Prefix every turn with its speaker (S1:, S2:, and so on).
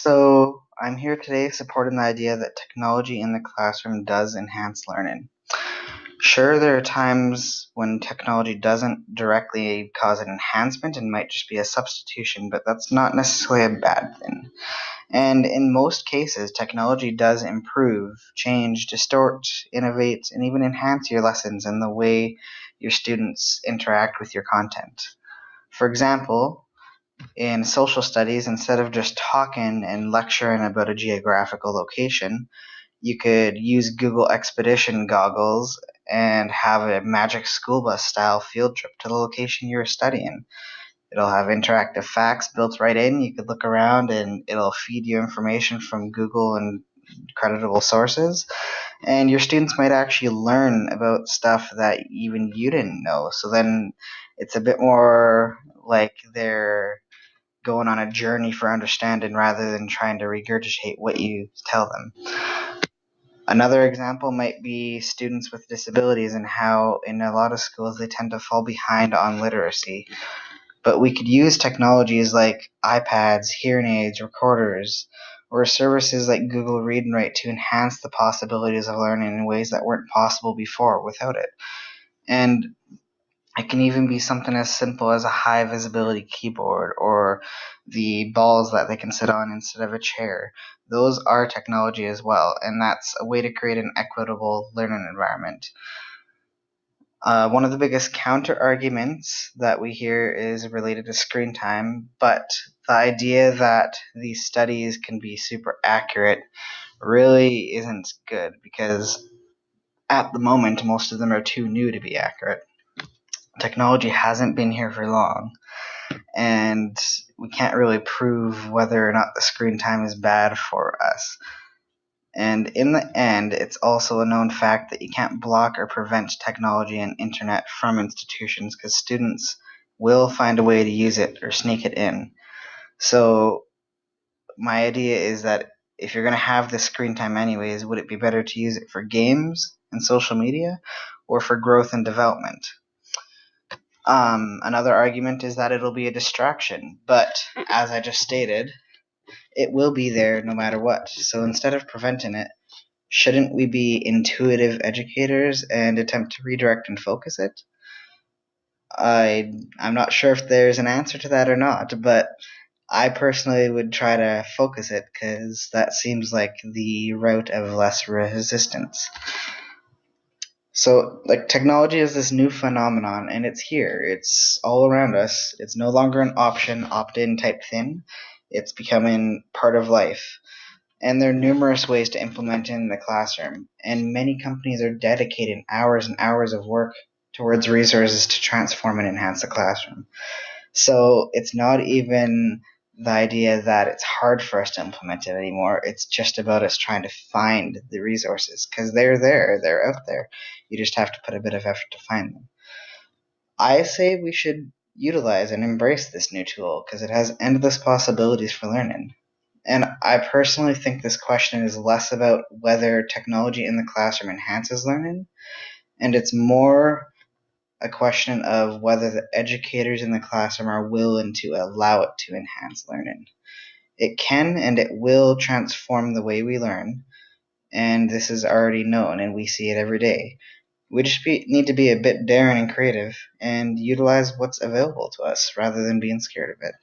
S1: So, I'm here today supporting the idea that technology in the classroom does enhance learning. Sure, there are times when technology doesn't directly cause an enhancement and might just be a substitution, but that's not necessarily a bad thing. And in most cases, technology does improve, change, distort, innovate, and even enhance your lessons and the way your students interact with your content. For example, in social studies, instead of just talking and lecturing about a geographical location, you could use Google Expedition goggles and have a magic school bus style field trip to the location you were studying. It'll have interactive facts built right in. You could look around and it'll feed you information from Google and creditable sources. And your students might actually learn about stuff that even you didn't know. So then it's a bit more like they're going on a journey for understanding rather than trying to regurgitate what you tell them. Another example might be students with disabilities and how in a lot of schools they tend to fall behind on literacy. But we could use technologies like iPads, hearing aids, recorders, or services like Google Read and Write to enhance the possibilities of learning in ways that weren't possible before without it. And it can even be something as simple as a high visibility keyboard or the balls that they can sit on instead of a chair. Those are technology as well, and that's a way to create an equitable learning environment. One of the biggest counter arguments that we hear is related to screen time, but the idea that these studies can be super accurate really isn't good because at the moment most of them are too new to be accurate. Technology hasn't been here for long, and we can't really prove whether or not the screen time is bad for us. And in the end, it's also a known fact that you can't block or prevent technology and internet from institutions because students will find a way to use it or sneak it in. So my idea is that if you're going to have this screen time anyways, would it be better to use it for games and social media or for growth and development? Another argument is that it'll be a distraction, but as I just stated, it will be there no matter what. So instead of preventing it, shouldn't we be intuitive educators and attempt to redirect and focus it? I'm not sure if there's an answer to that or not, but I personally would try to focus it because that seems like the route of less resistance. So, like, technology is this new phenomenon, and it's here. It's all around us. It's no longer an option, opt-in type thing. It's becoming part of life. And there are numerous ways to implement it in the classroom. And many companies are dedicating hours and hours of work towards resources to transform and enhance the classroom. So it's not even the idea that it's hard for us to implement it anymore. It's just about us trying to find the resources because they're there, they're out there. You just have to put a bit of effort to find them. I say we should utilize and embrace this new tool because it has endless possibilities for learning. And I personally think this question is less about whether technology in the classroom enhances learning, and it's more a question of whether the educators in the classroom are willing to allow it to enhance learning. It can and it will transform the way we learn, and this is already known, and we see it every day. We just need to be a bit daring and creative and utilize what's available to us rather than being scared of it.